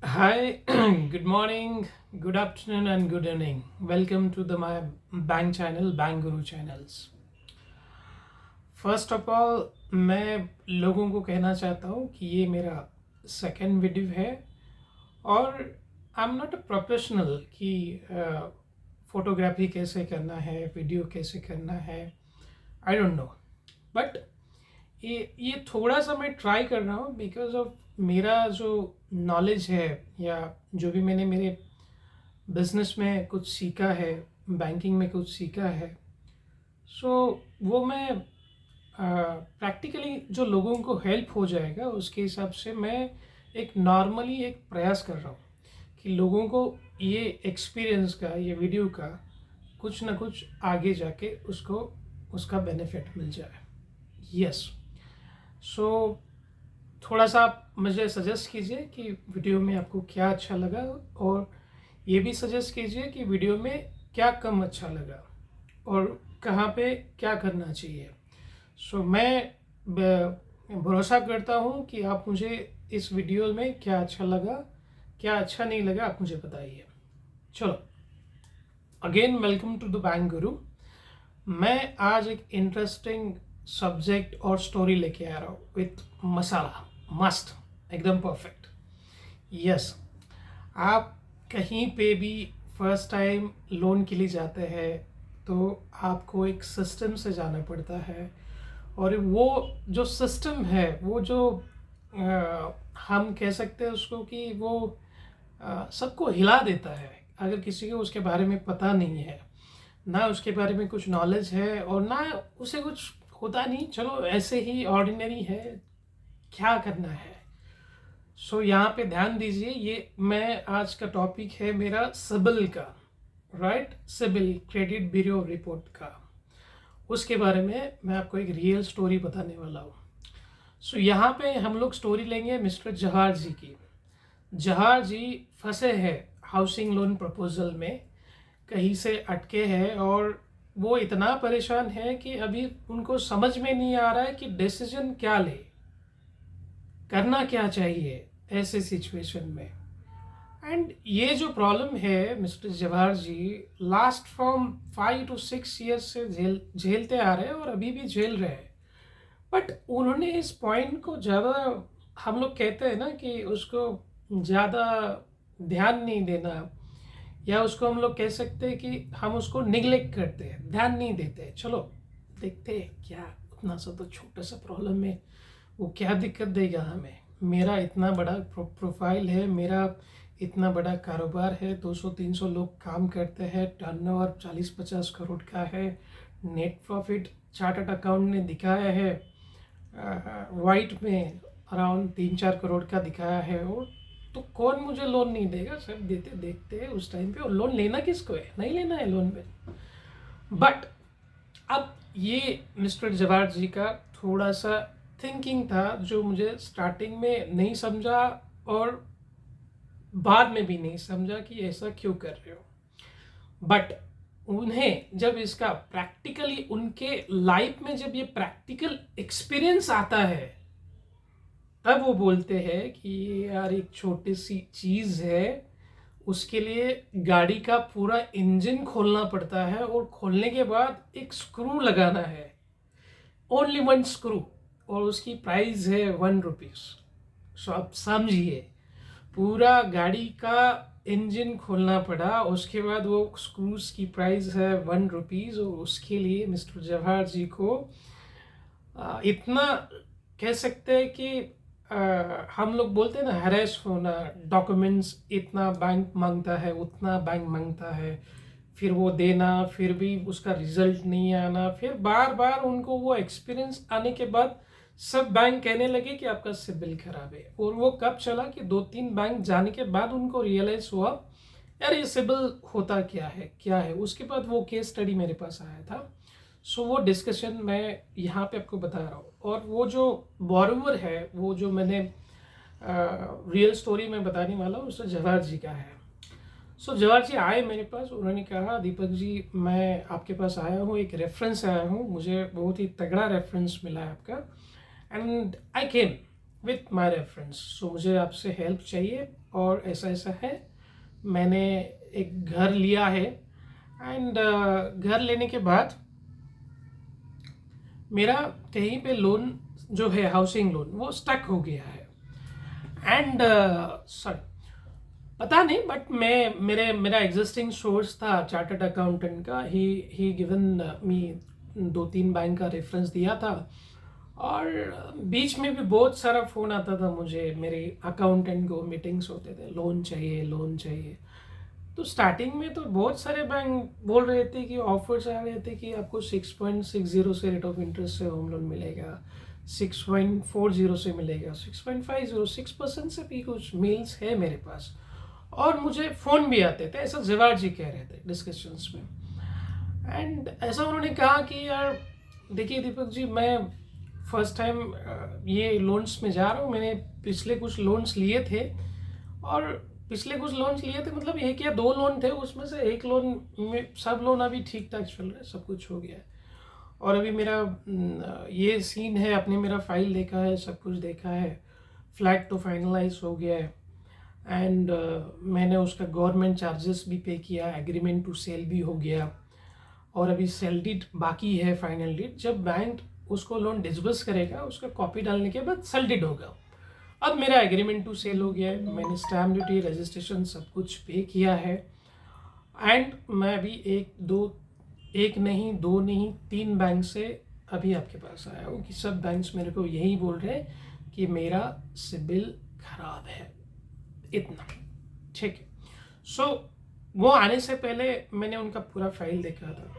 Hi, good morning, good afternoon, and good evening. Welcome to the my bank channel, Bank Guru channels. First of all मैं लोगों को कहना चाहता हूँ कि ये मेरा सेकंड वीडियो है और I am not a professional कि फोटोग्राफी कैसे करना है, वीडियो कैसे करना है, आई डोंट नो, बट ये थोड़ा सा मैं ट्राई कर रहा हूँ बिकॉज ऑफ मेरा जो नॉलेज है या जो भी मैंने मेरे बिजनेस में कुछ सीखा है, बैंकिंग में कुछ सीखा है, सो वो मैं प्रैक्टिकली जो लोगों को हेल्प हो जाएगा उसके हिसाब से मैं एक नॉर्मली एक प्रयास कर रहा हूँ कि लोगों को ये एक्सपीरियंस का, ये वीडियो का कुछ ना कुछ आगे जाके उसको उसका बेनिफिट मिल जाए। यस, सो थोड़ा सा आप मुझे सजेस्ट कीजिए कि वीडियो में आपको क्या अच्छा लगा और ये भी सजेस्ट कीजिए कि वीडियो में क्या कम अच्छा लगा और कहाँ पे क्या करना चाहिए। सो मैं भरोसा करता हूँ कि आप मुझे इस वीडियो में क्या अच्छा लगा, क्या अच्छा नहीं लगा, आप मुझे बताइए। चलो, again welcome to the bank guru. मैं आज एक इंटरेस्टिंग सब्जेक्ट और स्टोरी लेके आ रहा हूँ विथ मसाला, मस्त, एकदम परफेक्ट। यस, आप कहीं पे भी फर्स्ट टाइम लोन के लिए जाते हैं तो आपको एक सिस्टम से जाना पड़ता है और वो जो सिस्टम है, वो जो हम कह सकते हैं उसको कि वो सबको हिला देता है। अगर किसी को उसके बारे में पता नहीं है, ना उसके बारे में कुछ नॉलेज है और ना उसे कुछ होता नहीं, चलो ऐसे ही ऑर्डिनरी है, क्या करना है। सो यहाँ पे ध्यान दीजिए, ये मैं आज का टॉपिक है मेरा सिबिल का, right, CIBIL credit bureau report का। उसके बारे में मैं आपको एक रियल स्टोरी बताने वाला हूँ। सो यहाँ पे हम लोग स्टोरी लेंगे मिस्टर जहार जी की। जहार जी फंसे हैं हाउसिंग लोन प्रपोजल में, कहीं से अटके हैं और वो इतना परेशान है कि अभी उनको समझ में नहीं आ रहा है कि डिसीजन क्या ले, करना क्या चाहिए ऐसे सिचुएशन में। एंड ये जो प्रॉब्लम है mister Jawahar ji, last from 5 to 6 years से झेलते आ रहे हैं और अभी भी झेल रहे हैं। बट उन्होंने इस पॉइंट को ज़्यादा, हम लोग कहते हैं ना कि उसको ज़्यादा ध्यान नहीं देना, या उसको हम लोग कह सकते हैं कि हम उसको निगलेक्ट करते हैं, ध्यान नहीं देते। चलो देखते हैं क्या, उतना सा तो छोटा सा प्रॉब्लम है, वो क्या दिक्कत देगा हमें। मेरा इतना बड़ा प्रोफाइल है, मेरा इतना बड़ा कारोबार है, 200-300 लोग काम करते हैं, टर्नओवर 40-50 करोड़ का है, नेट प्रॉफिट चार्टर्ड अकाउंट ने दिखाया है वाइट में अराउंड 3-4 करोड़ का दिखाया है। और तो कौन मुझे लोन नहीं देगा, सब देते देखते हैं उस टाइम पे। और लोन लेना किसको है, नहीं लेना है लोन पे। बट अब ये मिस्टर जवाहर जी का थोड़ा सा थिंकिंग था जो मुझे स्टार्टिंग में नहीं समझा और बाद में भी नहीं समझा कि ऐसा क्यों कर रहे हो। बट उन्हें जब इसका प्रैक्टिकली उनके लाइफ में जब ये प्रैक्टिकल एक्सपीरियंस आता है, तब वो बोलते हैं कि यार एक छोटी सी चीज़ है, उसके लिए गाड़ी का पूरा इंजन खोलना पड़ता है और खोलने के बाद एक स्क्रू लगाना है, ओनली वन स्क्रू, और उसकी प्राइस है 1 रुपीज़। सो आप समझिए, पूरा गाड़ी का इंजन खोलना पड़ा, उसके बाद वो स्क्रूज की प्राइस है 1 रुपीज़। और उसके लिए मिस्टर जवाहर जी को इतना कह सकते हैं कि हम लोग बोलते हैं ना, हरेस होना, डॉक्यूमेंट्स इतना बैंक मांगता है, उतना बैंक मांगता है, फिर वो देना, फिर भी उसका रिजल्ट नहीं आना, फिर बार बार उनको वो एक्सपीरियंस आने के बाद सब बैंक कहने लगे कि आपका सिबिल खराब है। और वो कब चला कि 2-3 बैंक जाने के बाद उनको रियलाइज हुआ यार ये सिबिल होता क्या है, क्या है। उसके बाद वो केस स्टडी मेरे पास आया था। सो वो डिस्कशन मैं यहाँ पे आपको बता रहा हूँ। और वो जो बोरोवर है, वो जो मैंने रियल स्टोरी में बताने वाला हूँ, उससे जवाहर जी का है। सो जवाहर जी आए मेरे पास, उन्होंने कहा दीपक जी मैं आपके पास आया हूँ, एक रेफरेंस आया हूँ, मुझे बहुत ही तगड़ा रेफरेंस मिला है आपका, and I came. With my reference. So मुझे आपसे हेल्प चाहिए और ऐसा ऐसा है, मैंने एक घर लिया है एंड घर लेने के बाद मेरा कहीं पे लोन जो है हाउसिंग लोन वो स्टक हो गया है एंड सॉरी पता नहीं, बट मैं मेरा एग्जिस्टिंग सोर्स था चार्टर्ड अकाउंटेंट का, ही गिवन मी 2-3 बैंक का रेफरेंस दिया था। और बीच में भी बहुत सारा फ़ोन आता था मुझे, मेरे अकाउंटेंट को मीटिंग्स होते थे, लोन चाहिए लोन चाहिए। तो स्टार्टिंग में तो बहुत सारे बैंक बोल रहे थे कि ऑफर्स आ रहे थे कि आपको 6.60 से रेट ऑफ इंटरेस्ट से होम लोन मिलेगा, 6.40 से मिलेगा, 6.50, 6% से भी कुछ मेल्स है मेरे पास। और मुझे फ़ोन भी आते थे, ऐसा जवाहर जी कह रहे थे डिस्कशंस में। एंड ऐसा उन्होंने कहा कि यार देखिए दीपक जी, मैं फर्स्ट टाइम ये लोन्स में जा रहा हूँ। मैंने पिछले कुछ लोन्स लिए थे, और पिछले कुछ लोन्स लिए थे मतलब 1 या 2 लोन थे, उसमें से एक लोन में सब लोन अभी ठीक ठाक चल रहा है, सब कुछ हो गया है। और अभी मेरा ये सीन है, आपने मेरा फाइल देखा है, सब कुछ देखा है, फ्लैट तो फाइनलाइज हो गया है एंड मैंने उसका गवर्नमेंट चार्जेस भी पे किया, एग्रीमेंट टू सेल भी हो गया, और अभी सेल डीड बाकी है, फाइनल डीड। जब बैंक उसको लोन डिसबर्स करेगा, उसका कॉपी डालने के बाद सेल डीड होगा। अब मेरा एग्रीमेंट टू सेल हो गया है, मैंने स्टैम्प ड्यूटी रजिस्ट्रेशन सब कुछ पे किया है एंड मैं अभी एक नहीं, 2 नहीं, 3 बैंक से अभी आपके पास आया हूँ कि सब बैंक्स मेरे को यही बोल रहे हैं कि मेरा सिबिल खराब है, इतना ठीक है। सो वो आने से पहले मैंने उनका पूरा फाइल देखा था।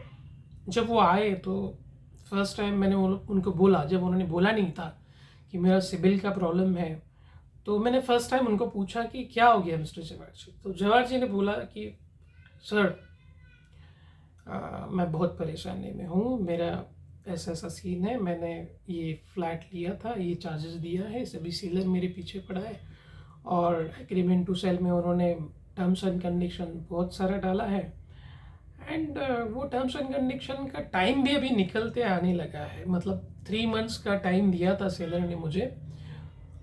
जब वो आए तो फर्स्ट टाइम मैंने उनको बोला, जब उन्होंने बोला नहीं था कि मेरा सिबिल का प्रॉब्लम है, तो मैंने फर्स्ट टाइम उनको पूछा कि क्या हो गया मिस्टर जवाहर जी। तो जवाहर जी ने बोला कि सर मैं बहुत परेशानी में हूँ, मेरा ऐसा ऐसा सीन है, मैंने ये फ्लैट लिया था, ये चार्जेस दिया है, सभी सीलर मेरे पीछे पड़ा है, और एग्रीमेंट टू सेल में उन्होंने टर्म्स एंड कंडीशन बहुत सारा डाला है एंड वो टर्म्स एंड कंडीशन का टाइम भी अभी निकलते आने लगा है। मतलब 3 मंथ्स का टाइम दिया था सेलर ने मुझे,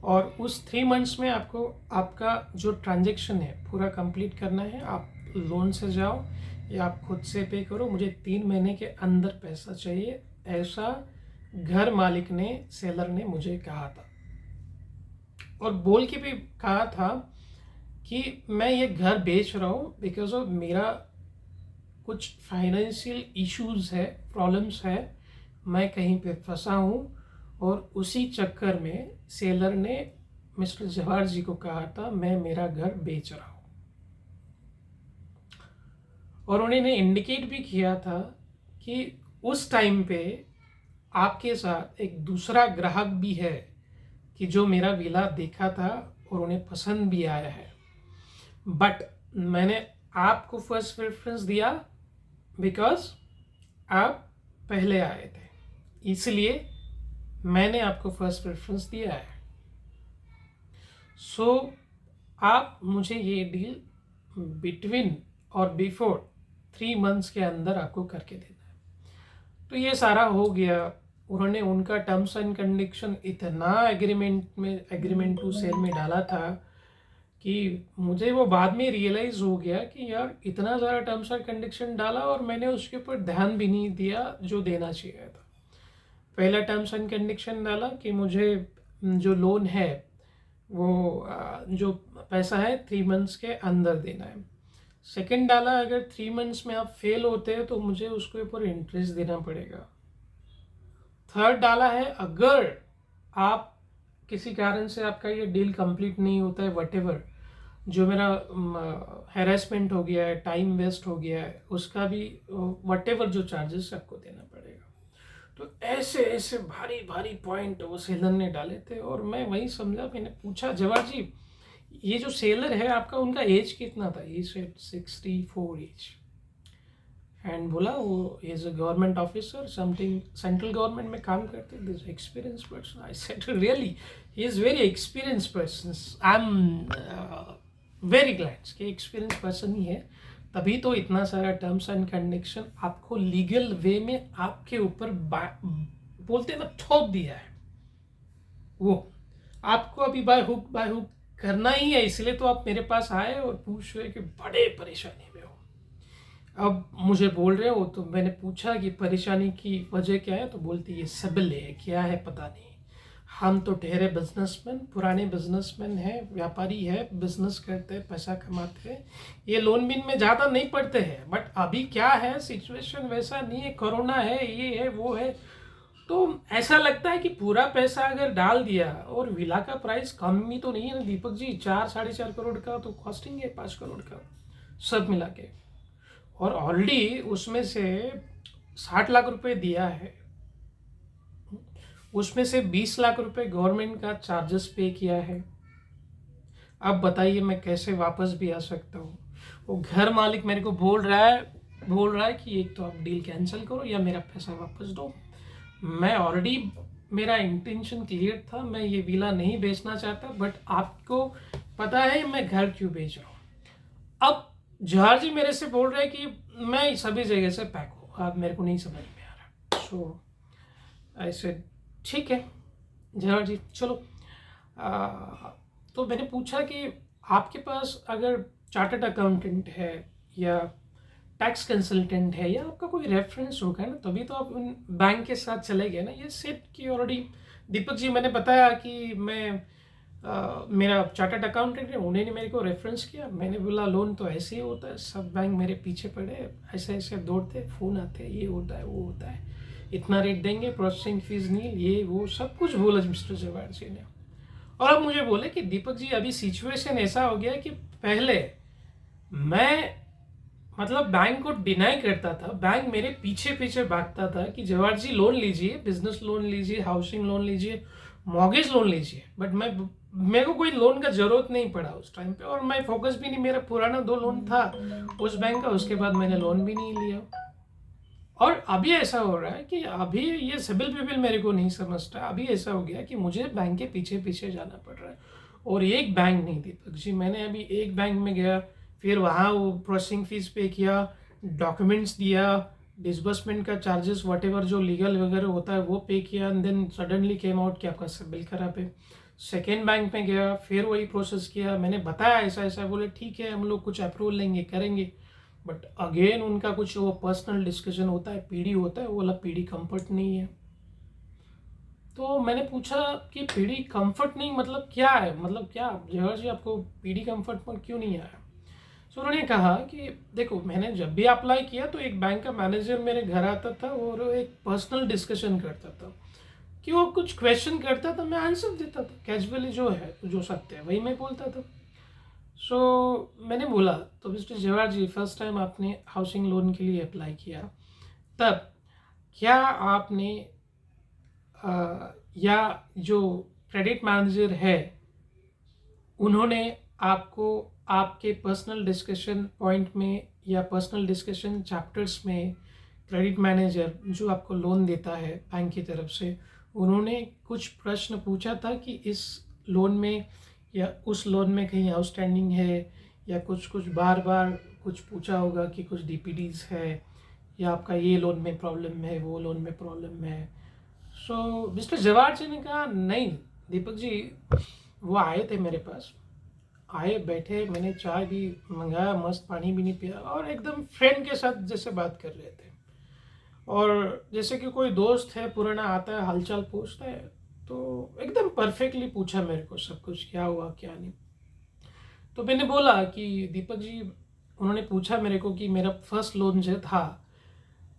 और उस 3 मंथ्स में आपको आपका जो ट्रांजेक्शन है पूरा कंप्लीट करना है। आप लोन से जाओ या आप खुद से पे करो, मुझे 3 महीने के अंदर पैसा चाहिए, ऐसा घर मालिक ने, सेलर ने मुझे कहा था। और बोल के भी कहा था कि मैं ये घर बेच रहा हूँ बिकॉज ऑफ मेरा कुछ फाइनेंशियल इश्यूज है, प्रॉब्लम्स है, मैं कहीं पे फंसा हूँ, और उसी चक्कर में सेलर ने मिस्टर जवाहर जी को कहा था मैं मेरा घर बेच रहा हूँ। और उन्होंने इंडिकेट भी किया था कि उस टाइम पे आपके साथ एक दूसरा ग्राहक भी है कि जो मेरा विला देखा था और उन्हें पसंद भी आया है, बट मैंने आपको फर्स्ट प्रेफरेंस दिया बिकॉज आप पहले आए थे, इसलिए मैंने आपको फर्स्ट प्रेफरेंस दिया है। सो आप मुझे ये डील बिटवीन और बिफोर 3 मंथ्स के अंदर आपको करके देना है। तो ये सारा हो गया। उन्होंने उनका टर्म्स एंड कंडीशन इतना एग्रीमेंट टू सेल में डाला था कि मुझे वो बाद में रियलाइज़ हो गया कि यार इतना ज़्यादा टर्म्स एंड कंडीशन डाला और मैंने उसके ऊपर ध्यान भी नहीं दिया जो देना चाहिए था। पहला टर्म्स एंड कंडीशन डाला कि मुझे जो लोन है वो जो पैसा है 3 मंथ्स के अंदर देना है। सेकंड डाला अगर 3 मंथ्स में आप फेल होते हैं तो मुझे उसके ऊपर इंटरेस्ट देना पड़ेगा। थर्ड डाला है अगर आप किसी कारण से आपका ये डील कंप्लीट नहीं होता है, वटेवर जो मेरा हैरेसमेंट हो गया है, टाइम वेस्ट हो गया है, उसका भी वटेवर जो चार्जेस आपको देना पड़ेगा। तो ऐसे ऐसे भारी भारी पॉइंट वो सेलर ने डाले थे, और मैं वही समझा, मैंने पूछा जवाहर जी ये जो सेलर है आपका, उनका एज कितना था? ये सेड 64 एज, एंड बोला वो is a government officer, something central government में काम करते, this experience person. I said really he is very experience person, I am very glad कि एक्सपीरियंस पर्सन ही है, तभी तो इतना सारा टर्म्स एंड कंडीशन आपको लीगल वे में आपके ऊपर बोलते ना थोप दिया है वो। आपको अभी बाय हुक करना ही है, इसलिए तो आप मेरे पास आए और पूछ रहे कि बड़े परेशानी में हो। अब मुझे बोल रहे हो, तो मैंने पूछा कि परेशानी की वजह क्या है, तो बोलती ये सिबिल है, क्या है पता नहीं। हम तो ठहरे बिजनेसमैन, पुराने बिजनेसमैन हैं, व्यापारी है, बिजनेस करते हैं, पैसा कमाते हैं, ये लोन बिन में ज़्यादा नहीं पड़ते हैं। बट अभी क्या है, सिचुएशन वैसा नहीं है, कोरोना है, ये है वो है, तो ऐसा लगता है कि पूरा पैसा अगर डाल दिया, और विला का प्राइस कम भी तो नहीं है ना दीपक जी, 4-4.5 करोड़ का तो कॉस्टिंग है, 5 करोड़ का सब मिला के। और ऑलरेडी उसमें से 60 लाख रुपए दिया है, उसमें से 20 लाख रुपए गवर्नमेंट का चार्जेस पे किया है। अब बताइए मैं कैसे वापस भी आ सकता हूँ। वो घर मालिक मेरे को बोल रहा है कि एक तो आप डील कैंसिल करो या मेरा पैसा वापस दो। मैं ऑलरेडी, मेरा इंटेंशन क्लियर था, मैं ये विला नहीं बेचना चाहता, बट आपको पता है मैं घर क्यों बेच रहा हूँ। अब जहार जी मेरे से बोल रहे हैं कि मैं सभी जगह से पैक हूँ, अब मेरे को नहीं समझ में आ रहा। सो ऐसे ठीक है जहार जी, चलो। तो मैंने पूछा कि आपके पास अगर चार्टर्ड अकाउंटेंट है या टैक्स कंसल्टेंट है या आपका कोई रेफरेंस होगा ना, तभी तो आप उन बैंक के साथ चले गए ना। ये सेट की ऑलरेडी दीपक जी मैंने बताया कि मैं मेरा चार्टर्ड अकाउंटेंट है, उन्होंने मेरे को रेफरेंस किया। मैंने बोला लोन तो ऐसे ही होता है, सब बैंक मेरे पीछे पड़े, ऐसे ऐसे दौड़ते, फ़ोन आते हैं, ये होता है वो होता है, इतना रेट देंगे, प्रोसेसिंग फीस नहीं, ये वो सब कुछ बोला मिस्टर जवाहर जी ने। और अब मुझे बोले कि दीपक जी अभी सिचुएशन ऐसा हो गया कि पहले मैं, मतलब बैंक को डिनाई करता था, बैंक मेरे पीछे पीछे भागता था कि जवाहर जी लोन लीजिए, बिजनेस लोन लीजिए, हाउसिंग लोन लीजिए, मॉर्गेज लोन लीजिए, बट मेरे को कोई लोन का जरूरत नहीं पड़ा उस टाइम पे, और मैं फोकस भी नहीं, मेरा पुराना 2 लोन था उस बैंक का, उसके बाद मैंने लोन भी नहीं लिया। और अभी ऐसा हो रहा है कि अभी ये सिबिल पिबिल मेरे को नहीं समझता, अभी ऐसा हो गया कि मुझे बैंक के पीछे पीछे जाना पड़ रहा है। और एक बैंक नहीं दीपक जी, मैंने अभी एक बैंक में गया, फिर वहाँ वो प्रोसेसिंग फीस पे किया, डॉक्यूमेंट्स दिया, डिसबर्समेंट का चार्जेस वट एवर जो लीगल वगैरह होता है वो पे किया, and then suddenly came out कि आपका सिबिल खराब है। सेकेंड बैंक में गया, फिर वही प्रोसेस किया, मैंने बताया ऐसा ऐसा, बोले ठीक है हम लोग कुछ अप्रूवल लेंगे, करेंगे। बट अगेन उनका कुछ वो पर्सनल डिस्कशन होता है, पीडी होता है, वो वाला पीडी कंफर्ट नहीं है। तो मैंने पूछा कि पीडी कंफर्ट नहीं मतलब क्या है, मतलब क्या जवाहर जी आपको पीडी कंफर्ट पर क्यों नहीं आया। सो उन्होंने कहा कि देखो मैंने जब भी अप्लाई किया तो एक बैंक का मैनेजर मेरे घर आता था और वो एक पर्सनल डिस्कशन करता था, कि वो कुछ क्वेश्चन करता था, मैं आंसर देता था कैजुअली, जो है जो सत्य है वही मैं बोलता था। सो मैंने बोला तो मिस्टर जवाहर जी फर्स्ट टाइम आपने हाउसिंग लोन के लिए अप्लाई किया, तब क्या आपने या जो क्रेडिट मैनेजर है उन्होंने आपको आपके पर्सनल डिस्कशन पॉइंट में या पर्सनल डिस्कशन चैप्टर्स में, क्रेडिट मैनेजर जो आपको लोन देता है बैंक की तरफ से, उन्होंने कुछ प्रश्न पूछा था कि इस लोन में या उस लोन में कहीं आउटस्टैंडिंग है, या कुछ कुछ बार बार कुछ पूछा होगा कि कुछ डीपीडीज है, या आपका ये लोन में प्रॉब्लम है, वो लोन में प्रॉब्लम है। सो मिस्टर जवाहर जी ने कहा नहीं दीपक जी, वो आए थे मेरे पास, आए बैठे, मैंने चाय भी मंगाया, मस्त पानी भी नहीं पिया, और एकदम फ्रेंड के साथ जैसे बात कर रहे थे, और जैसे कि कोई दोस्त है पुराना आता है हालचाल पूछता है, तो एकदम परफेक्टली पूछा मेरे को सब कुछ, क्या हुआ क्या नहीं। तो मैंने बोला कि दीपक जी, उन्होंने पूछा मेरे को कि मेरा फर्स्ट लोन जो था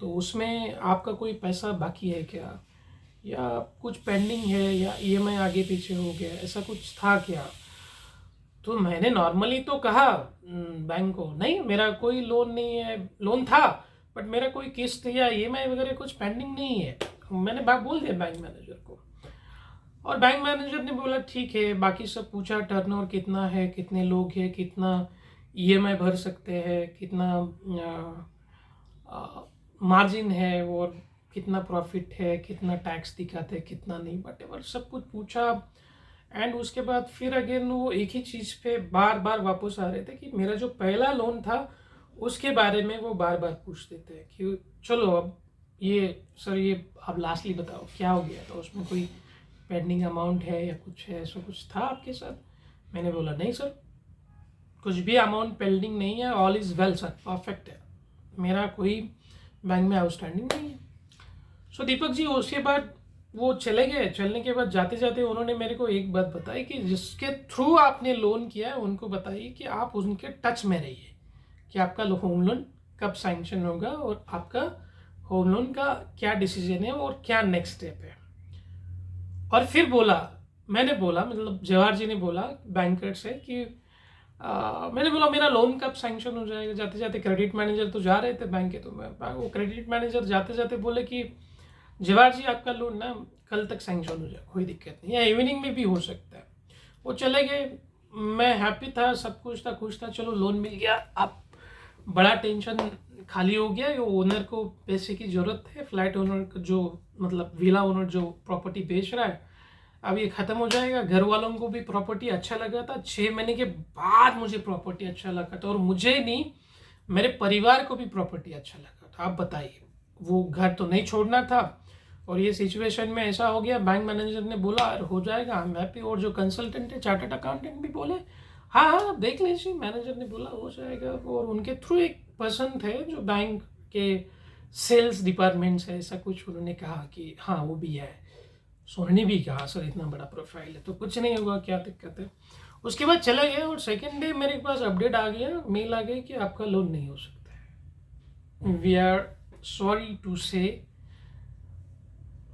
तो उसमें आपका कोई पैसा बाकी है क्या, या कुछ पेंडिंग है, या ईएमआई आगे पीछे हो गया, ऐसा कुछ था क्या। तो मैंने नॉर्मली तो कहा बैंक को, नहीं मेरा कोई लोन नहीं है, लोन था बट मेरा कोई किस्त या ईएमआई वगैरह कुछ पेंडिंग नहीं है, मैंने बात बोल दिया बैंक मैनेजर को। और बैंक मैनेजर ने बोला ठीक है, बाकी सब पूछा, टर्नओवर कितना है, कितने लोग हैं, कितना ईएमआई भर सकते हैं, कितना मार्जिन है, और कितना प्रॉफिट है, कितना टैक्स दिखाते हैं, कितना नहीं, बट एवर सब कुछ पूछा। एंड उसके बाद फिर अगेन वो एक ही चीज़ पे बार बार वापस आ रहे थे कि मेरा जो पहला लोन था उसके बारे में वो बार बार पूछते थे कि चलो अब ये सर, ये अब लास्टली बताओ क्या हो गया था, उसमें कोई पेंडिंग अमाउंट है या कुछ है, ऐसा कुछ था आपके साथ? मैंने बोला नहीं सर, कुछ भी अमाउंट पेंडिंग नहीं है, all is well sir, perfect है, मेरा कोई बैंक में आउटस्टैंडिंग नहीं है। सो दीपक जी उसके बाद वो चले गए। चलने के बाद जाते जाते उन्होंने मेरे को एक बात बताई कि जिसके थ्रू आपने लोन किया है उनको बताइए कि आप उनके टच में रहिए कि आपका होम लोन कब सैंक्शन होगा और आपका होम लोन का क्या डिसीजन है और क्या नेक्स्ट स्टेप है। और फिर बोला, मैंने बोला, मतलब जवाहर जी ने बोला बैंकर से कि मैंने बोला मेरा लोन कब सैंक्शन हो जाएगा। जाते जाते क्रेडिट मैनेजर तो जा रहे थे बैंक के, तो मैं वो क्रेडिट मैनेजर जाते जाते बोले कि जवाहर जी आपका लोन ना कल तक सैंक्शन हो जाए, कोई दिक्कत नहीं, या इवनिंग में भी हो सकता है। वो चले गए, मैं हैप्पी था, सब कुछ था, खुश था, चलो लोन मिल गया। अब बड़ा टेंशन खाली हो गया। वो ओनर को पैसे की ज़रूरत है, फ्लैट ओनर को, जो मतलब विला ओनर जो प्रॉपर्टी बेच रहा है, अब ये ख़त्म हो जाएगा। घर वालों को भी प्रॉपर्टी अच्छा लगा था, 6 महीने के बाद मुझे प्रॉपर्टी अच्छा लगा था, और मुझे नहीं, मेरे परिवार को भी प्रॉपर्टी अच्छा लगा था। आप बताइए, वो घर तो नहीं छोड़ना था, और ये सिचुएशन में ऐसा हो गया। बैंक मैनेजर ने बोला हो जाएगा, हम हैप्पी। और जो कंसल्टेंट है, चार्टर्ड अकाउंटेंट भी बोले हाँ हाँ आप देख लीजिए, मैनेजर ने बोला हो जाएगा। और उनके थ्रू एक पर्सन थे जो बैंक के सेल्स डिपार्टमेंट से, ऐसा कुछ उन्होंने कहा कि हाँ वो भी है। सोहनी भी कहा सर इतना बड़ा प्रोफाइल है तो कुछ नहीं होगा, क्या दिक्कत है। उसके बाद चले गए, और सेकेंड डे मेरे पास अपडेट आ गया, मेल आ गई कि आपका लोन नहीं हो सकता है, वी आर सॉरी टू से,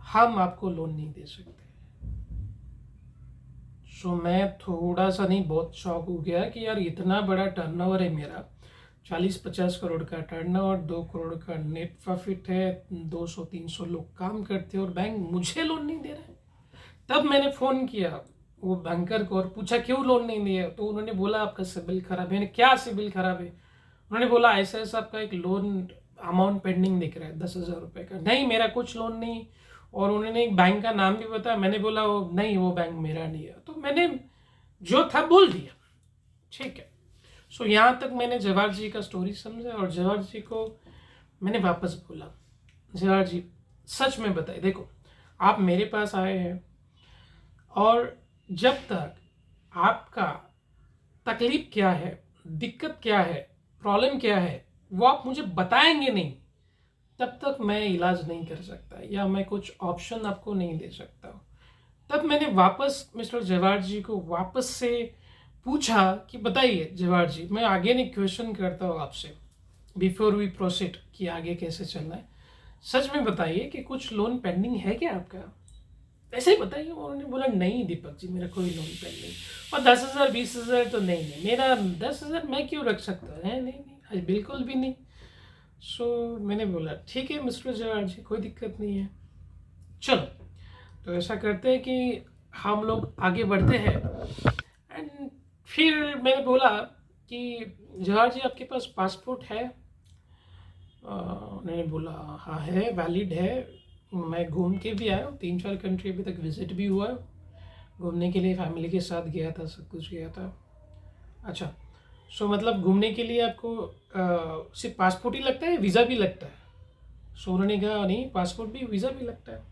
हम आपको लोन नहीं दे सकते। सो मैं थोड़ा सा नहीं, बहुत शॉक हो गया कि यार इतना बड़ा टर्नओवर है मेरा, 40-50 करोड़ का टर्नओवर, 2 करोड़ का नेट प्रॉफिट है, 200-300 लोग काम करते हैं, और बैंक मुझे लोन नहीं दे रहा है। तब मैंने फ़ोन किया वो बैंकर को और पूछा क्यों लोन नहीं दिया, तो उन्होंने बोला आपका सिबिल खराब है। मैंने क्या सिबिल खराब है? उन्होंने बोला ऐसा ऐसा आपका एक लोन अमाउंट पेंडिंग दिख रहा है 10,000 रुपये का। नहीं मेरा कुछ लोन नहीं। और उन्होंने एक बैंक का नाम भी बताया, मैंने बोला वो नहीं, वो बैंक मेरा नहीं है। तो मैंने जो था बोल दिया, ठीक है। सो यहाँ तक मैंने जवाहर जी का स्टोरी समझा, और जवाहर जी को मैंने वापस बोला, जवाहर जी सच में बताइए, देखो आप मेरे पास आए हैं, और जब तक आपका तकलीफ क्या है, दिक्कत क्या है, प्रॉब्लम क्या है, वो आप मुझे बताएंगे नहीं, तब तक मैं इलाज नहीं कर सकता, या मैं कुछ ऑप्शन आपको नहीं दे सकता। तब मैंने वापस मिस्टर जवाहर जी को वापस से पूछा कि बताइए जवाहर जी, मैं आगे नहीं क्वेश्चन करता हूँ आपसे, बिफोर वी प्रोसीड कि आगे कैसे चलना है, सच में बताइए कि कुछ लोन पेंडिंग है क्या आपका, ऐसे ही बताइए। उन्होंने बोला नहीं दीपक जी, मेरा कोई लोन पेंडिंग, और 10,000 20,000 तो नहीं है मेरा, 10,000 मैं क्यों रख सकता है, नहीं नहीं आज बिल्कुल भी नहीं। सो मैंने बोला ठीक है मिस्टर जवाहर जी, कोई दिक्कत नहीं है, चलो तो ऐसा करते हैं कि हम लोग आगे बढ़ते हैं। एंड फिर मैंने बोला कि जवाहर जी आपके पास पासपोर्ट है? उन्होंने बोला हाँ है, वैलिड है, मैं घूम के भी आया हूँ, 3-4 कंट्री अभी तक विजिट भी हुआ है, घूमने के लिए फैमिली के साथ गया था, सब कुछ गया था। अच्छा, सो मतलब घूमने के लिए आपको सिर्फ पासपोर्ट ही लगता है, वीज़ा भी लगता है? सो उन्होंने कहा नहीं, पासपोर्ट भी वीज़ा भी लगता है।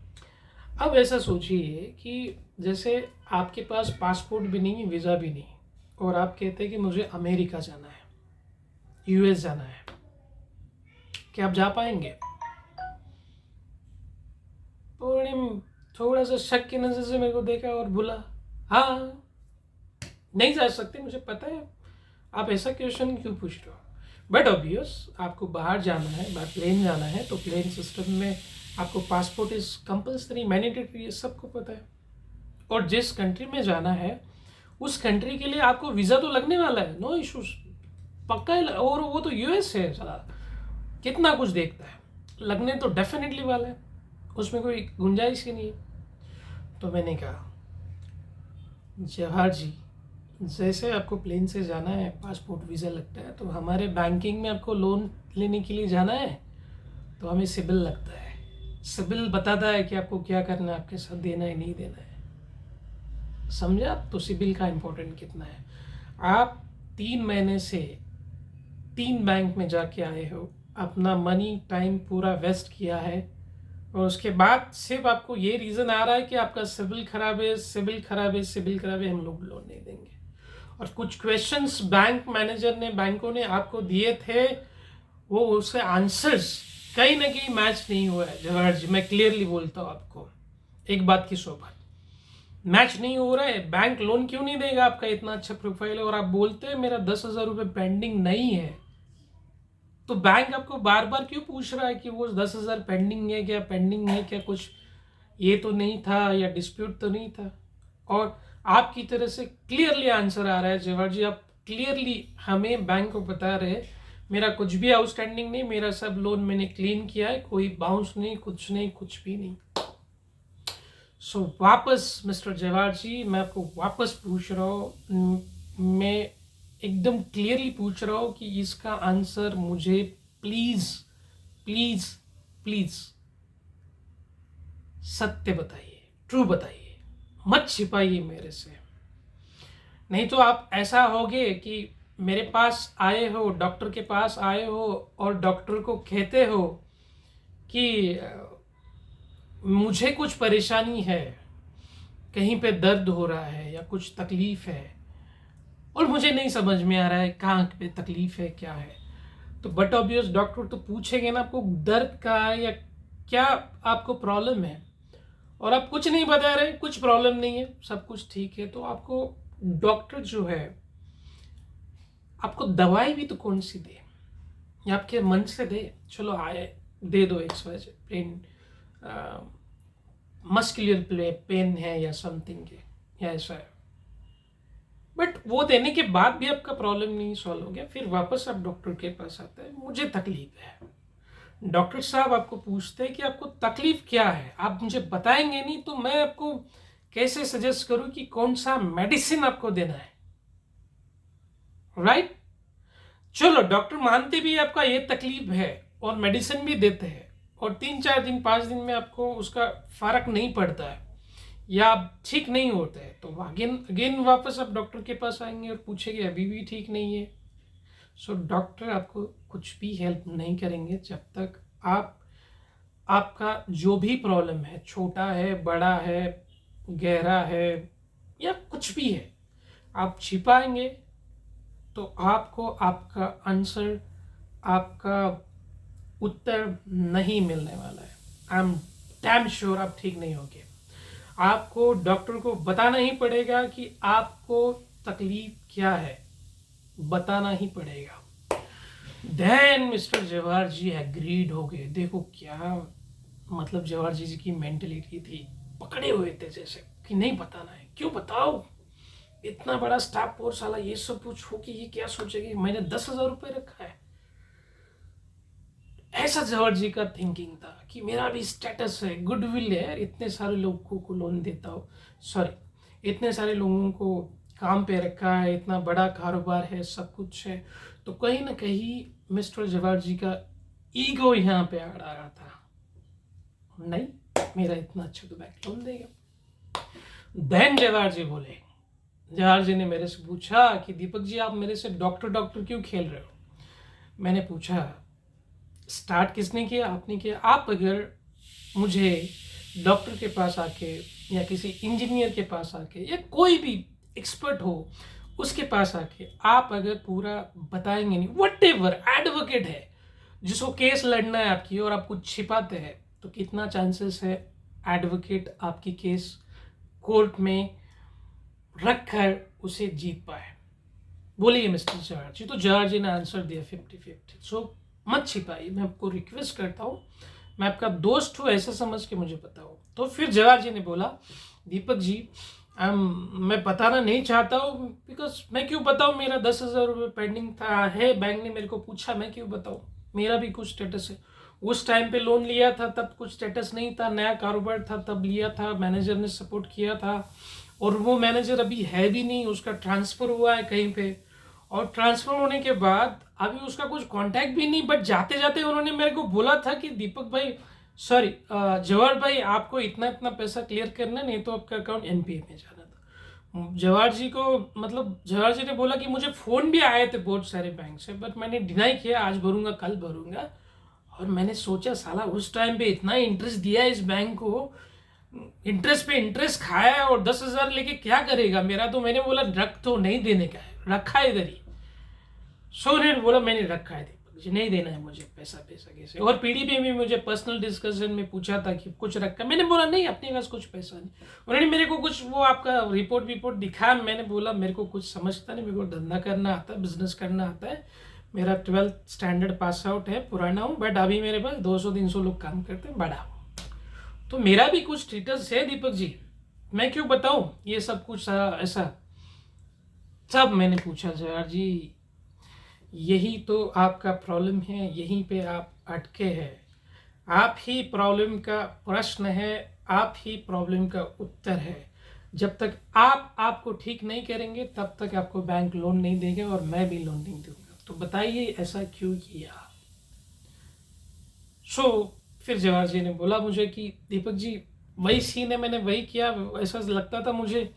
अब ऐसा सोचिए कि जैसे आपके पास पासपोर्ट भी नहीं, वीज़ा भी नहीं, और आप कहते हैं कि मुझे अमेरिका जाना है, यूएस जाना है, क्या आप जा पाएंगे? तो उन्होंने थोड़ा सा शक की नज़र से मेरे को देखा और बोला हाँ नहीं जा सकते, मुझे पता है, आप ऐसा क्वेश्चन क्यों पूछ रहे हो, बट ऑब्वियस आपको बाहर जाना है, बाहर प्लेन जाना है, तो प्लेन सिस्टम में आपको पासपोर्ट इज़ कंपल्सरी, मैंडेटरी, ये सबको पता है। और जिस कंट्री में जाना है उस कंट्री के लिए आपको वीज़ा तो लगने वाला है, नो इश्यूज, पक्का है। और वो तो यूएस है, साला कितना कुछ देखता है, लगने तो डेफिनेटली वाला है, उसमें कोई गुंजाइश ही नहीं है। तो मैंने कहा जवाहर जी, जैसे आपको प्लेन से जाना है, पासपोर्ट वीज़ा लगता है, तो हमारे बैंकिंग में आपको लोन लेने के लिए जाना है तो हमें सिबिल लगता है, सिबिल बताता है कि आपको क्या करना है, आपके साथ देना है नहीं देना है, समझा? तो सिबिल का इम्पोर्टेंट कितना है। आप 3 महीने से 3 बैंक में जाके आए हो, अपना मनी टाइम पूरा वेस्ट किया है, और उसके बाद सिर्फ आपको ये रीज़न आ रहा है कि आपका सिविल खराब है, सिविल खराब है, सिविल खराब है, हम लोग लोन नहीं देंगे। और कुछ क्वेश्चंस बैंक मैनेजर ने, बैंकों ने आपको दिए थे, वो उसके आंसर्स कहीं ना कहीं मैच नहीं हुआ है जवाहर जी। मैं क्लियरली बोलता हूँ आपको, एक बात की सौ बात, मैच नहीं हो रहा है। बैंक लोन क्यों नहीं देगा? आपका इतना अच्छा प्रोफाइल है और आप बोलते हैं मेरा 10,000 रुपये पेंडिंग नहीं है, तो बैंक आपको बार बार क्यों पूछ रहा है कि वो 10,000 पेंडिंग है क्या, पेंडिंग है क्या, कुछ ये तो नहीं था या डिस्प्यूट तो नहीं था? और आपकी तरह से क्लियरली आंसर आ रहा है जवाहर जी, आप क्लियरली हमें बैंक को बता रहे हैं मेरा कुछ भी आउटस्टैंडिंग नहीं, मेरा सब लोन मैंने क्लीन किया है, कोई बाउंस नहीं, कुछ नहीं, कुछ भी नहीं। सो वापस मिस्टर जवाहर जी, मैं आपको वापस पूछ रहा हूँ, मैं एकदम क्लियरली पूछ रहा हूँ कि इसका आंसर मुझे प्लीज प्लीज प्लीज सत्य बताइए, ट्रू बताइए, मत छिपाइए मेरे से। नहीं तो आप ऐसा होगे कि मेरे पास आए हो, डॉक्टर के पास आए हो और डॉक्टर को कहते हो कि मुझे कुछ परेशानी है, कहीं पे दर्द हो रहा है या कुछ तकलीफ है और मुझे नहीं समझ में आ रहा है कहाँ पे तकलीफ है, क्या है। तो बट ऑब्वियस डॉक्टर तो पूछेंगे ना आपको दर्द का है या क्या आपको प्रॉब्लम है, और आप कुछ नहीं बता रहे, कुछ प्रॉब्लम नहीं है, सब कुछ ठीक है, तो आपको डॉक्टर जो है आपको दवाई भी तो कौन सी दे, या आपके मन से दे, चलो आए दे दो XYZ पेन, मस्कुलर पेन है या समथिंग है या ऐसा है, बट वो देने के बाद भी आपका प्रॉब्लम नहीं सॉल्व हो गया, फिर वापस आप डॉक्टर के पास आते हैं, मुझे तकलीफ है। डॉक्टर साहब आपको पूछते हैं कि आपको तकलीफ क्या है, आप मुझे बताएंगे नहीं तो मैं आपको कैसे सजेस्ट करूं कि कौन सा मेडिसिन आपको देना है, राइट? चलो डॉक्टर मानते भी आपका ये तकलीफ है और मेडिसिन भी देते हैं और 3-4 दिन 5 दिन में आपको उसका फर्क नहीं पड़ता है या आप ठीक नहीं होते हैं, तो अगेन अगेन वापस आप डॉक्टर के पास आएंगे और पूछेंगे अभी भी ठीक नहीं है। सो डॉक्टर आपको कुछ भी हेल्प नहीं करेंगे जब तक आपका जो भी प्रॉब्लम है, छोटा है, बड़ा है, गहरा है या कुछ भी है, आप छिपाएंगे तो आपको आपका आंसर, आपका उत्तर नहीं मिलने वाला है। आई एम डैम श्योर आप ठीक नहीं होगे। आपको डॉक्टर को बताना ही पड़ेगा कि आपको तकलीफ क्या है, बताना ही पड़ेगा। देन मिस्टर जवाहर जी एग्रीड हो गए। देखो क्या मतलब जवाहर जी की मेंटेलिटी थी, पकड़े हुए थे जैसे कि नहीं बताना है, क्यों बताओ, इतना बड़ा स्टाफ फोर्स साला ये सब पूछो कि ये क्या सोचेगी, मैंने 10,000 रुपये रखा है। ऐसा जवाहर जी का थिंकिंग था कि मेरा भी स्टेटस है, गुडविल है, इतने सारे लोगों को लोन देता हूँ, सॉरी इतने सारे लोगों को काम पे रखा है, इतना बड़ा कारोबार है, सब कुछ है, तो कहीं ना कहीं मिस्टर जवाहर जी का ईगो यहाँ पे आ रहा था, नहीं मेरा इतना अच्छा तो बैंक लोन देगा। देन जवाहर जी बोले, जवाहर जी ने मेरे से पूछा कि दीपक जी आप मेरे से डॉक्टर डॉक्टर क्यों खेल रहे हो? मैंने पूछा स्टार्ट किसने किया? आपने किया। आप अगर मुझे डॉक्टर के पास आके या किसी इंजीनियर के पास आके या कोई भी एक्सपर्ट हो उसके पास आके आप अगर पूरा बताएंगे नहीं, वट एवर एडवोकेट है जिसको केस लड़ना है आपकी और आप कुछ छिपाते हैं, तो कितना चांसेस है एडवोकेट आपकी केस कोर्ट में रख कर उसे जीत पाए? बोलिए मिस्टर जवाहर जी। तो जवाहर जी ने आंसर दिया 50-50। सो मत छिपाइए, मैं आपको रिक्वेस्ट करता हूँ, मैं आपका दोस्त हूँ ऐसा समझ के मुझे बताओ। तो फिर जवाहर जी ने बोला दीपक जी मैं बताना नहीं चाहता हूँ, बिकॉज मैं क्यों बताऊँ, मेरा 10,000 रुपये पेंडिंग था है, बैंक ने मेरे को पूछा, मैं क्यों बताऊँ, मेरा भी कुछ स्टेटस है। उस टाइम पे लोन लिया था तब कुछ स्टेटस नहीं था, नया कारोबार था तब लिया था, मैनेजर ने सपोर्ट किया था और वो मैनेजर अभी है भी नहीं, उसका ट्रांसफ़र हुआ है कहीं पे, और ट्रांसफ़र होने के बाद अभी उसका कुछ कांटेक्ट भी नहीं, बट जाते जाते उन्होंने मेरे को बोला था कि दीपक भाई सॉरी जवाहर भाई आपको इतना इतना पैसा क्लियर करना, नहीं तो आपका अकाउंट NPA में जाना था। जवाहर जी को मतलब जवाहर जी ने बोला कि मुझे फ़ोन भी आए थे बहुत सारे बैंक से, बट मैंने डिनाई किया, आज भरूंगा कल भरूंगा, और मैंने सोचा साला उस टाइम पे इतना इंटरेस्ट दिया इस बैंक को, इंटरेस्ट पे इंटरेस्ट खाया है, और 10,000 लेके क्या करेगा मेरा। तो मैंने बोला रख, तो नहीं देने का है, रखा है इधर ही। सो ने बोला मैंने रखा है दीपक जी, नहीं देना है मुझे पैसा कैसे। और पीडी पे भी मुझे पर्सनल डिस्कशन में पूछा था कि कुछ रखा, मैंने बोला नहीं अपने पास कुछ पैसा नहीं। उन्होंने मेरे को कुछ वो आपका रिपोर्ट दिखाया, मैंने बोला मेरे को कुछ समझता नहीं, मेरे को धंधा करना आता है, बिजनेस करना आता है, मेरा 12th स्टैंडर्ड पास आउट है, पुराना हूँ, बट अभी मेरे पास 200-300 लोग काम करते हैं, बड़ा हूँ, तो मेरा भी कुछ स्टेटस है दीपक जी, मैं क्यों बताऊँ ये सब कुछ ऐसा सब। मैंने पूछा जवाहर जी यही तो आपका प्रॉब्लम है, यहीं पे आप अटके हैं, आप ही प्रॉब्लम का प्रश्न है, आप ही प्रॉब्लम का उत्तर है। जब तक आप आपको ठीक नहीं करेंगे तब तक आपको बैंक लोन नहीं देगा और मैं भी लोन नहीं दूंगा। तो बताइए ऐसा क्यों किया। फिर जवाहर जी ने बोला मुझे कि दीपक जी वही सीन है, मैंने वही किया, ऐसा लगता था मुझे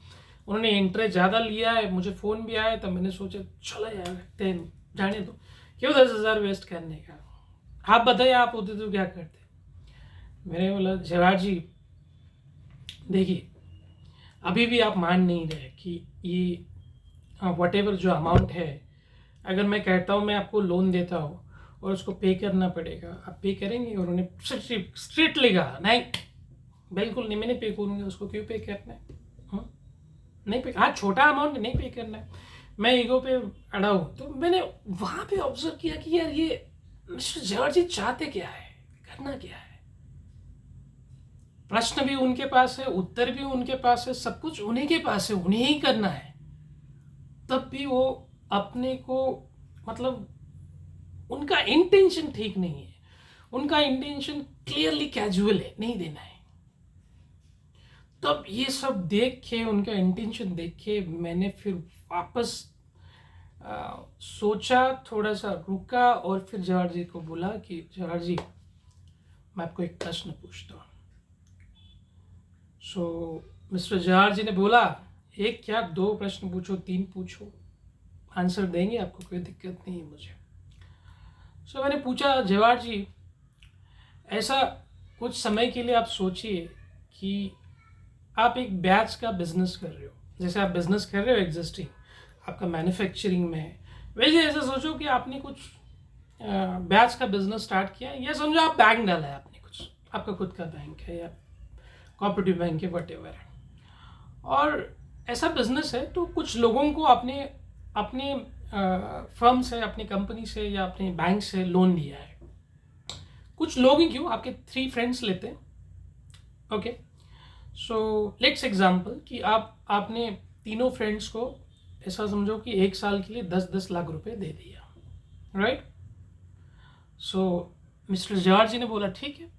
उन्होंने इंटरेस्ट ज़्यादा लिया है, मुझे फ़ोन भी आया, तब मैंने सोचा चलो यार जाने दो, क्यों 10,000 वेस्ट करने का। आप बताइए आप होते तो क्या करते। मैंने बोला जवाहर जी देखिए अभी भी आप मान नहीं रहे कि ये वट एवर जो अमाउंट है, अगर मैं कहता हूँ मैं आपको लोन देता हूँ और उसको पे करना पड़ेगा, आप पे करेंगे। और उन्होंने स्ट्रिक्टली कहा नहीं बिल्कुल नहीं, मैंने पे करूँगा, उसको क्यों पे करना है, नहीं पे, हाँ छोटा अमाउंट नहीं पे करना है। मैं ईगो पे अड़ा हूँ। तो मैंने वहाँ पे ऑब्जर्व किया कि यार ये मिस्टर जवाहर जी चाहते क्या है, करना क्या है। प्रश्न भी उनके पास है, उत्तर भी उनके पास है, सब कुछ उन्हीं के पास है, उन्हें ही करना है। तब भी वो अपने को मतलब उनका इंटेंशन ठीक नहीं है, उनका इंटेंशन क्लियरली कैजुअल है, नहीं देना है। तब ये सब देख के, उनका इंटेंशन देख के मैंने फिर वापस सोचा, थोड़ा सा रुका और फिर जवाहर जी को बोला कि जवाहर जी मैं आपको एक प्रश्न पूछता हूँ। मिस्टर जवाहर जी ने बोला एक क्या 2 प्रश्न पूछो, 3 पूछो, आंसर देंगे आपको, कोई दिक्कत नहीं है मुझे। मैंने पूछा जवाहर जी ऐसा कुछ समय के लिए आप सोचिए कि आप एक बैच का बिजनेस कर रहे हो, जैसे आप बिजनेस कर रहे हो एग्जिस्टिंग, आपका मैन्युफैक्चरिंग में है, वैसे ऐसा सोचो कि आपने कुछ बैच का बिजनेस स्टार्ट किया, या समझो आप बैंक डाला है आपने, कुछ आपका खुद का बैंक है या कोऑपरेटिव बैंक है, वट एवर है, और ऐसा बिजनेस है तो कुछ लोगों को अपने अपने फर्म से, अपनी कंपनी से या अपने बैंक से लोन दिया है। कुछ लोग ही क्यों, आपके 3 फ्रेंड्स लेते हैं, ओके। लेट्स एग्जाम्पल कि आपने तीनों फ्रेंड्स को ऐसा समझो कि 1 साल के लिए 10-10 लाख रुपए दे दिया, राइट। मिस्टर जवाहर जी ने बोला ठीक है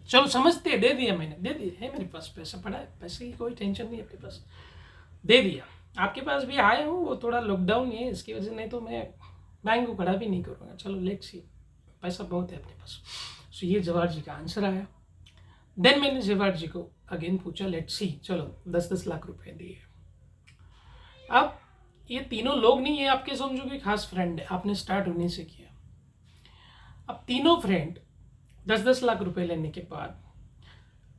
चलो समझते हैं, दे दिया, मैंने दे दिया है, मेरे पास पैसा पड़ा है, पैसे की कोई टेंशन नहीं है अपने पास, दे दिया। आपके पास भी आया हूँ, वो थोड़ा लॉकडाउन है इसकी वजह, नहीं तो मैं बैंक को खड़ा भी नहीं करूँगा, चलो लेट्स सी, पैसा बहुत है अपने पास। ये जवाहर जी का आंसर आया। देन मैंने जवाहर जी को अगेन पूछा लेट्स सी, चलो 10-10 लाख रुपए दिए। अब ये तीनों लोग नहीं है आपके समझो कि खास फ्रेंड है, आपने स्टार्ट उन्हीं से किया। अब तीनों फ्रेंड 10-10 लाख रुपए लेने के बाद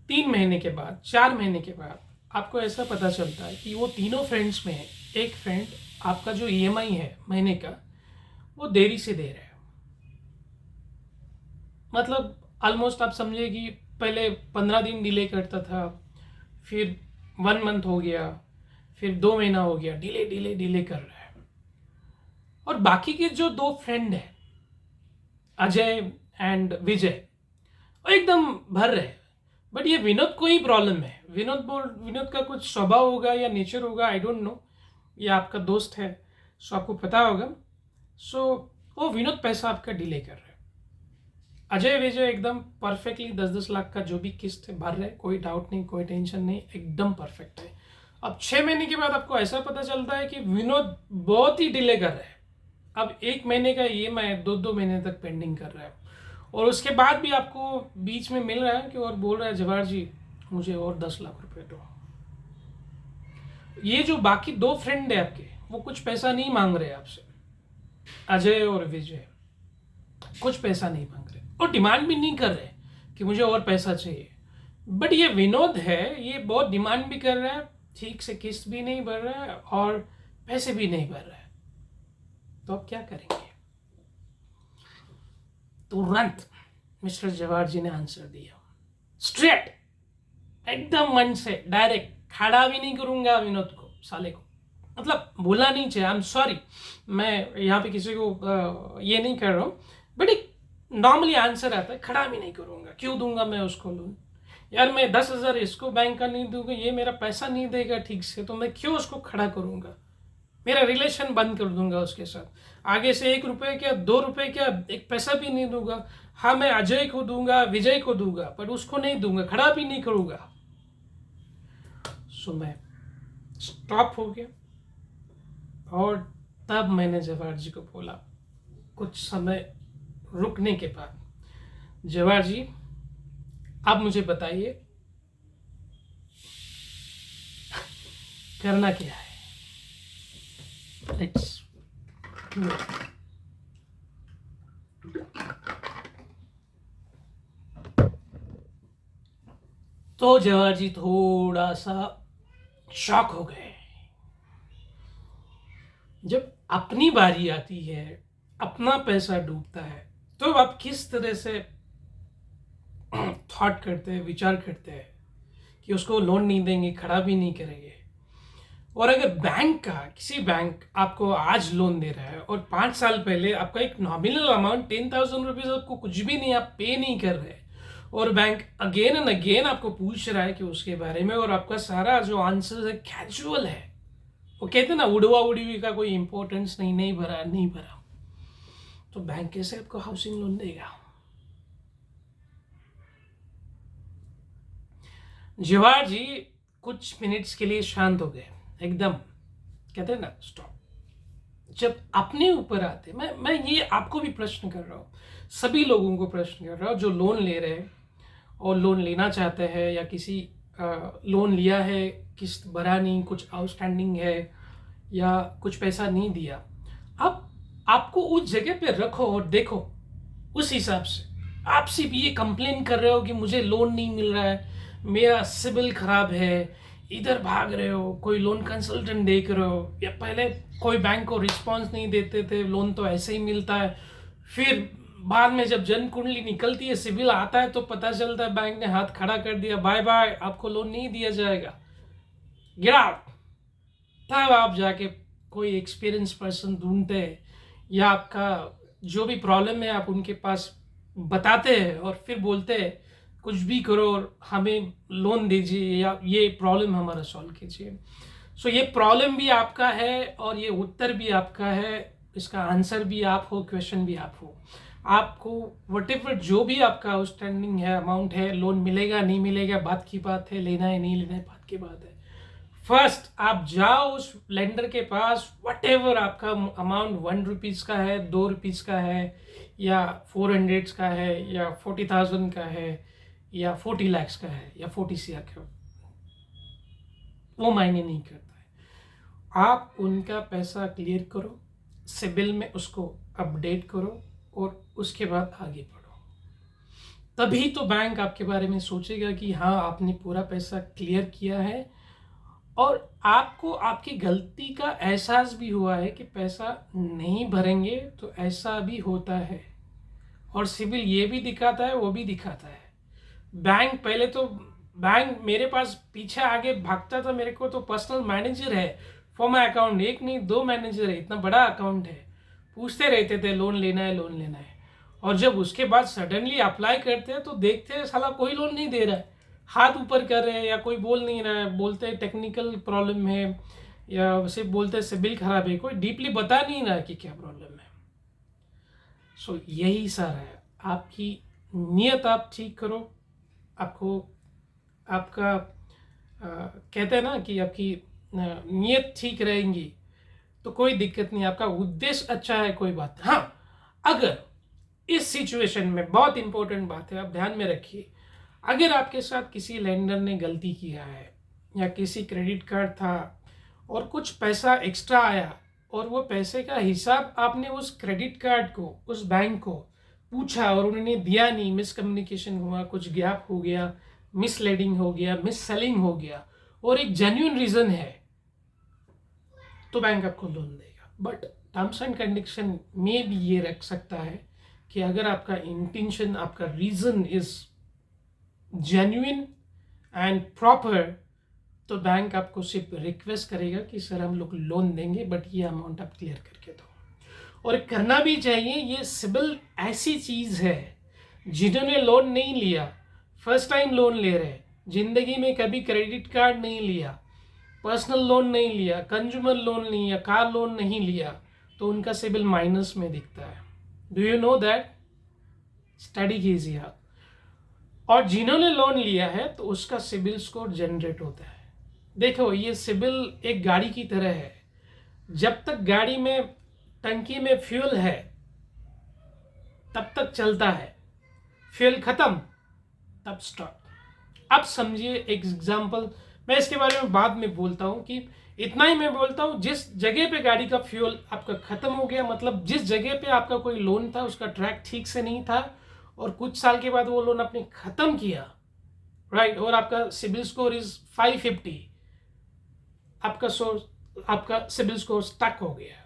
3 महीने के बाद, 4 महीने के बाद आपको ऐसा पता चलता है कि वो तीनों फ्रेंड्स में एक फ्रेंड आपका जो EMI है महीने का वो देरी से दे रहा है। मतलब ऑलमोस्ट आप समझिए कि पहले 15 दिन डिले करता था, फिर 1 मंथ हो गया, फिर 2 महीना हो गया, डिले कर रहा है। और बाकी के जो 2 फ्रेंड हैं अजय एंड विजय, वो एकदम भर रहे। बट ये विनोद को ही प्रॉब्लम है, विनोद का कुछ स्वभाव होगा या नेचर होगा, आई डोंट नो, ये आपका दोस्त है सो आपको पता होगा। वो विनोद पैसा आपका डिले कर रहा है। अजय विजय एकदम परफेक्टली 10-10 लाख का जो भी किस्त है भर रहे, कोई डाउट नहीं, कोई टेंशन नहीं, एकदम परफेक्ट है। अब 6 महीने के बाद आपको ऐसा पता चलता है कि विनोद बहुत ही डिले कर रहा है। अब 1 महीने का EMI 2-2 महीने तक पेंडिंग कर रहा है, और उसके बाद भी आपको बीच में मिल रहा है कि और बोल रहा है जवाहर जी मुझे और 10 लाख रुपए दो। ये जो बाकी 2 फ्रेंड है आपके, वो कुछ पैसा नहीं मांग रहे आपसे, अजय और विजय कुछ पैसा नहीं मांग रहे, और डिमांड भी नहीं कर रहे कि मुझे और पैसा चाहिए। बट ये विनोद है, ये बहुत डिमांड भी कर रहा है, ठीक से किस्त भी नहीं भर रहा है और पैसे भी नहीं भर रहा है। तो अब क्या करेंगे? तुरंत मिस्टर जवाहर जी ने आंसर दिया, स्ट्रेट, एकदम मन से, डायरेक्ट। खड़ा भी नहीं करूंगा विनोद को, साले को, मतलब बोला नहीं चाहिए, आई एम सॉरी, मैं यहाँ पे किसी को ये नहीं कर रहा हूँ, बट एक नॉर्मली आंसर आता है, खड़ा भी नहीं करूंगा। क्यों दूंगा मैं उसको लोन? यार मैं 10,000 इसको बैंक का नहीं दूंगा, ये मेरा पैसा नहीं देगा ठीक से, तो मैं क्यों उसको खड़ा करूंगा? मेरा रिलेशन बंद कर दूंगा उसके साथ। आगे से 1 रुपये क्या, 2 रुपये क्या, एक पैसा भी नहीं दूंगा। हाँ, मैं अजय को दूंगा, विजय को दूंगा, पर उसको नहीं दूंगा, खड़ा भी नहीं करूंगा। सो मैं स्टॉप हो गया और तब मैंने जवाहर जी को बोला, कुछ समय रुकने के बाद, जवाहर जी आप मुझे बताइए करना क्या है, लेट्स डू इट। तो जवाहर जी थोड़ा सा शॉक हो गए। जब अपनी बारी आती है, अपना पैसा डूबता है, तो आप किस तरह से थॉट करते हैं, विचार करते हैं कि उसको लोन नहीं देंगे, खड़ा भी नहीं करेंगे। और अगर बैंक का, किसी बैंक आपको आज लोन दे रहा है और 5 साल पहले आपका एक नॉमिनल अमाउंट 10,000 रुपीज, आपको कुछ भी नहीं, आप पे नहीं कर रहे, और बैंक अगेन एंड अगेन आपको पूछ रहा है कि उसके बारे में, और आपका सारा जो आंसर है कैजुअल है, वो कहते हैं ना, उड़वा उड़वी का कोई इंपॉर्टेंस नहीं, नहीं भरा नहीं भरा, तो बैंक कैसे आपको हाउसिंग लोन देगा? जवाहर जी कुछ मिनट्स के लिए शांत हो गए, एकदम, कहते हैं ना, स्टॉप। जब अपने ऊपर आते, मैं ये आपको भी प्रश्न कर रहा हूँ, सभी लोगों को प्रश्न कर रहा हूँ जो लोन ले रहे हैं और लोन लेना चाहते हैं, या किसी लोन लिया है, किस्त भरा नहीं, कुछ आउटस्टैंडिंग है, या कुछ पैसा नहीं दिया, अब आपको उस जगह पे रखो और देखो उस हिसाब से। आप सिर्फ ये कंप्लेन कर रहे हो कि मुझे लोन नहीं मिल रहा है, मेरा सिबिल खराब है, इधर भाग रहे हो, कोई लोन कंसल्टेंट देख रहे हो, या पहले कोई बैंक को रिस्पांस नहीं देते थे, लोन तो ऐसे ही मिलता है, फिर बाद में जब जन्म कुंडली निकलती है, सिबिल आता है, तो पता चलता है बैंक ने हाथ खड़ा कर दिया, बाय बाय, आपको लोन नहीं दिया जाएगा, गेट आउट। तब आप जाके कोई एक्सपीरियंस पर्सन ढूंढते हैं, या आपका जो भी प्रॉब्लम है आप उनके पास बताते हैं, और फिर बोलते हैं कुछ भी करो और हमें लोन दीजिए, या ये प्रॉब्लम हमारा सॉल्व कीजिए। सो ये प्रॉब्लम भी आपका है और ये उत्तर भी आपका है, इसका आंसर भी आप हो, क्वेश्चन भी आप हो। आपको वटेवर जो भी आपका आउटस्टैंडिंग है, अमाउंट है, लोन मिलेगा नहीं मिलेगा बात की बात है, लेना है नहीं लेना है बात की बात है। फर्स्ट आप जाओ उस लेंडर के पास, वट एवर आपका अमाउंट 1 रुपीज़ का है, 2 रुपीज़ का है, या 400 का है, या 40,000 का है, या 40 lakhs का है, या 40 CR का, वो मायने नहीं करता है। आप उनका पैसा क्लियर करो, सिबिल में उसको अपडेट करो, और उसके बाद आगे बढ़ो। तभी तो बैंक आपके बारे में सोचेगा कि हाँ, आपने पूरा पैसा क्लियर किया है, और आपको आपकी गलती का एहसास भी हुआ है कि पैसा नहीं भरेंगे तो ऐसा भी होता है, और सिबिल ये भी दिखाता है, वो भी दिखाता है। बैंक पहले तो, बैंक मेरे पास पीछे आगे भागता था, मेरे को तो पर्सनल मैनेजर है फॉर माई अकाउंट, एक नहीं 2 मैनेजर है, इतना बड़ा अकाउंट है, पूछते रहते थे लोन लेना है, लोन लेना है। और जब उसके बाद सडनली अप्लाई करते हैं तो देखते हैं साला कोई लोन नहीं दे रहा है, हाथ ऊपर कर रहे हैं, या कोई बोल नहीं रहा है, बोलते हैं टेक्निकल प्रॉब्लम है, या सिर्फ बोलते हैं सिबिल खराब है, कोई डीपली बता नहीं रहा है कि क्या प्रॉब्लम है। सो यही सारा है, आपकी नीयत आप ठीक करो, आपको आपका कहते हैं ना कि आपकी नीयत ठीक रहेंगी तो कोई दिक्कत नहीं, आपका उद्देश्य अच्छा है, कोई बात नहीं। हाँ, अगर इस सिचुएशन में बहुत इंपॉर्टेंट बात है, आप ध्यान में रखिए, अगर आपके साथ किसी लेंडर ने गलती किया है, या किसी क्रेडिट कार्ड था और कुछ पैसा एक्स्ट्रा आया, और वो पैसे का हिसाब आपने उस क्रेडिट कार्ड को, उस बैंक को पूछा और उन्होंने दिया नहीं, मिसकम्युनिकेशन हुआ, कुछ गैप हो गया, मिसलीडिंग हो गया, मिस सेलिंग हो गया और एक जेन्युइन रीज़न है, तो बैंक आपको लोन देगा। बट टर्म्स एंड कंडीशन में भी ये रख सकता है कि अगर आपका इंटेंशन, आपका reason is genuine and proper, तो बैंक आपको सिर्फ रिक्वेस्ट करेगा कि सर हम लोग लोन देंगे बट ये अमाउंट आप क्लियर करके दो। और करना भी चाहिए। ये सिबिल ऐसी चीज़ है, जिन्होंने लोन नहीं लिया, फर्स्ट टाइम लोन ले रहे हैं, ज़िंदगी में कभी क्रेडिट कार्ड नहीं लिया, पर्सनल लोन नहीं लिया, कंज्यूमर लोन नहीं लिया, कार लोन नहीं लिया, तो उनका सिबिल माइनस में दिखता है। Do you know that? Study कीजिए आप। और जिन्होंने लोन लिया है तो उसका सिबिल स्कोर जनरेट होता है। देखो, ये सिबिल एक गाड़ी की तरह है। जब तक गाड़ी में टंकी में फ्यूल है तब तक चलता है, फ्यूल खत्म तब स्टॉप। अब समझिए एक एग्जांपल, मैं इसके बारे में बाद में बोलता हूँ, कि इतना ही मैं बोलता हूँ, जिस जगह पे गाड़ी का फ्यूल आपका खत्म हो गया, मतलब जिस जगह पे आपका कोई लोन था उसका ट्रैक ठीक से नहीं था और कुछ साल के बाद वो लोन आपने खत्म किया, राइट, और आपका सिबिल स्कोर इज 550, आपका सिबिल स्कोर स्टक हो गया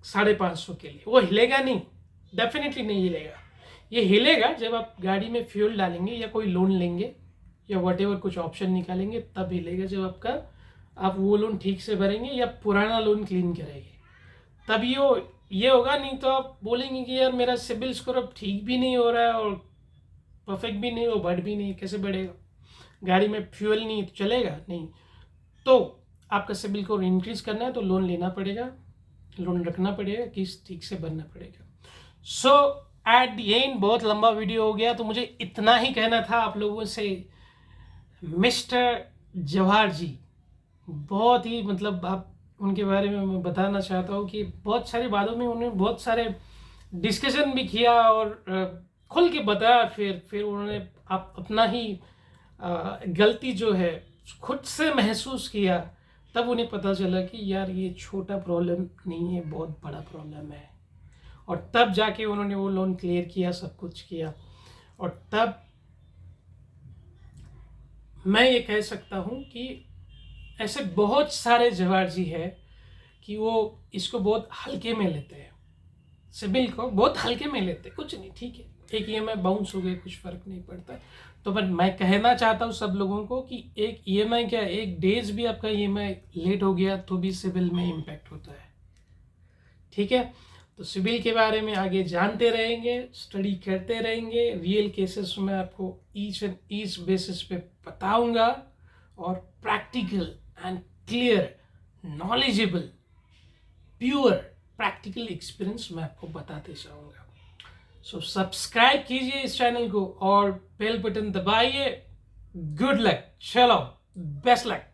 550 के लिए, वो हिलेगा नहीं, डेफिनेटली नहीं हिलेगा। ये हिलेगा जब आप गाड़ी में फ्यूल डालेंगे या कोई लोन लेंगे या व्हाटएवर कुछ ऑप्शन निकालेंगे, तब हिलेगा। जब आप वो लोन ठीक से भरेंगे या पुराना लोन क्लीन करेंगे, तब ये होगा। नहीं तो आप बोलेंगे कि यार मेरा सिबिल स्कोर अब ठीक भी नहीं हो रहा है और परफेक्ट भी नहीं हो, बढ़ भी नहीं, कैसे बढ़ेगा? गाड़ी में फ्यूल नहीं तो चलेगा नहीं। तो आपका सिबिल स्कोर इंक्रीज करना है तो लोन लेना पड़ेगा, लोन रखना पड़ेगा, किस्त ठीक से भरना पड़ेगा। सो एट द एंड, बहुत लंबा वीडियो हो गया, तो मुझे इतना ही कहना था आप लोगों से। मिस्टर जवाहर जी, बहुत ही, मतलब आप उनके बारे में मैं बताना चाहता हूँ कि बहुत सारी बातों में उन्होंने बहुत सारे डिस्कशन भी किया और खुल के बताया। फिर उन्होंने अपना ही गलती जो है खुद से महसूस किया, तब उन्हें पता चला कि यार ये छोटा प्रॉब्लम नहीं है, बहुत बड़ा प्रॉब्लम है। और तब जाके उन्होंने वो लोन क्लियर किया, सब कुछ किया। और तब मैं ये कह सकता हूँ कि ऐसे बहुत सारे जवाहर जी है कि वो इसको बहुत हल्के में लेते हैं, सिबिल को बहुत हल्के में लेते हैं। कुछ नहीं, ठीक है, एक ईएमआई बाउंस हो गए, कुछ फर्क नहीं पड़ता। तो बट मैं कहना चाहता हूँ सब लोगों को कि एक ईएमआई क्या, एक डेज भी आपका ईएमआई लेट हो गया तो भी सिबिल में इम्पैक्ट होता है, ठीक है। तो सिबिल के बारे में आगे जानते रहेंगे, स्टडी करते रहेंगे, रियल केसेस में आपको ईच बेसिस पे बताऊंगा और practical and clear, knowledgeable, pure practical experience मैं आपको बताते जाऊंगा। सो सब्सक्राइब कीजिए इस चैनल को और बेल बटन दबाइए। गुड लक, चलो, बेस्ट लक।